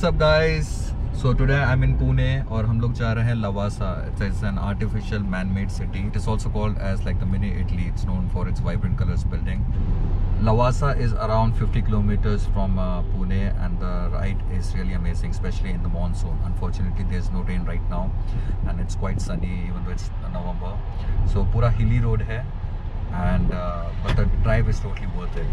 up guys? So today I'm in Pune और हम लोग जा रहे हैं Lavasa. It's an artificial man-made city. It is also called as like the mini Italy. It's known for its vibrant colors building. Lavasa is around 50 kilometers from Pune, and the ride is really amazing, especially in the monsoon. Unfortunately, there's no rain right now, and it's quite sunny even though it's November. So pura hilly road hai, and but the drive is totally worth it.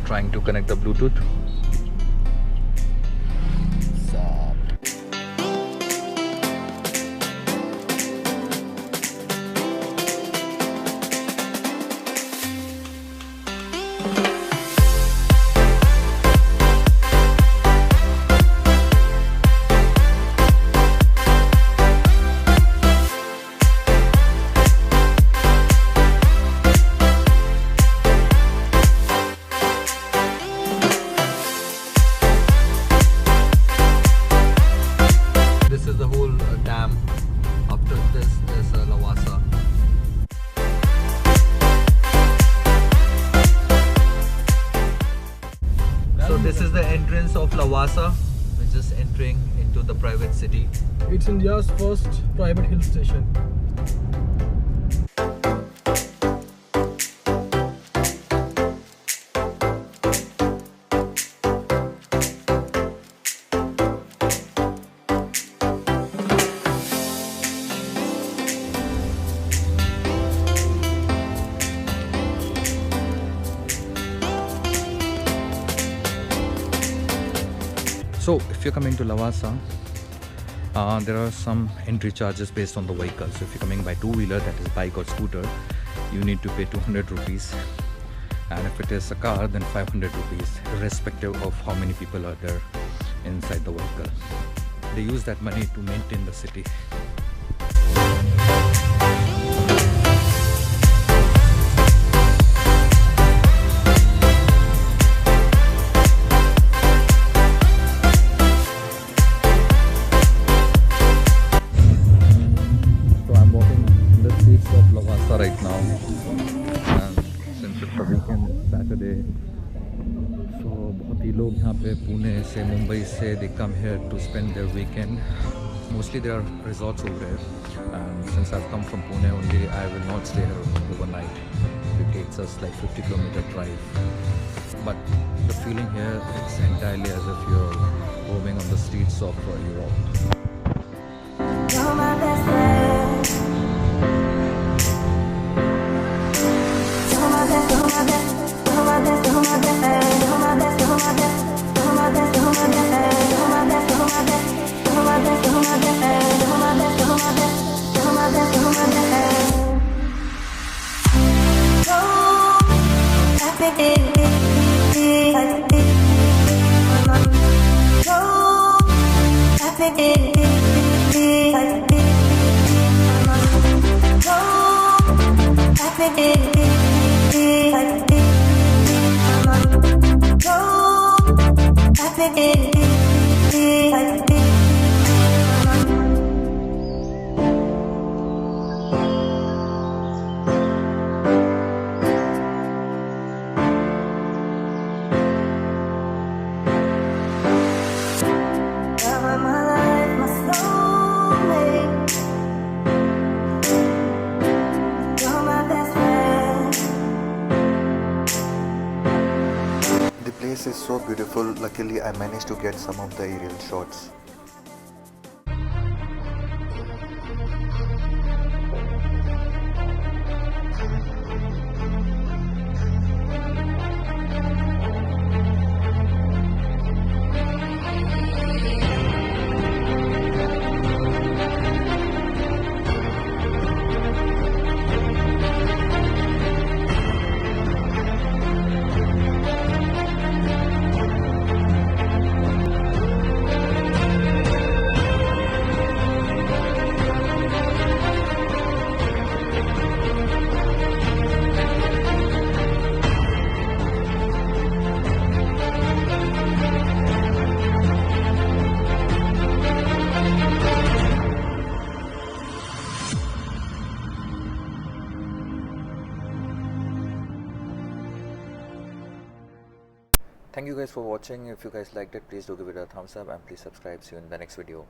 Trying to connect the Bluetooth. This is the whole dam. After this is Lavasa. So this is the entrance of Lavasa. We're just entering into the private city. It's India's first private hill station. So if you're coming to Lavasa, there are some entry charges based on the vehicle. So if you're coming by two-wheeler, that is bike or scooter, you need to pay 200 rupees. And if it is a car, then 500 rupees, irrespective of how many people are there inside the vehicle. They use that money to maintain the city. Right now, and since it's a weekend, Saturday, so बहुत ही लोग यहाँ पे पुणे से मुंबई से they come here to spend their weekend. Mostly there are resorts over here, and since I've come from Pune only, I will not stay here overnight. It takes us like 50-kilometer drive, but the feeling here, it's entirely as if you're roaming on the streets of Europe. You're my best friend. The place is so beautiful. Luckily, I managed to get some of the aerial shots. Thank you guys for watching. If you guys liked it, please do give it a thumbs up and please subscribe. See you in the next video.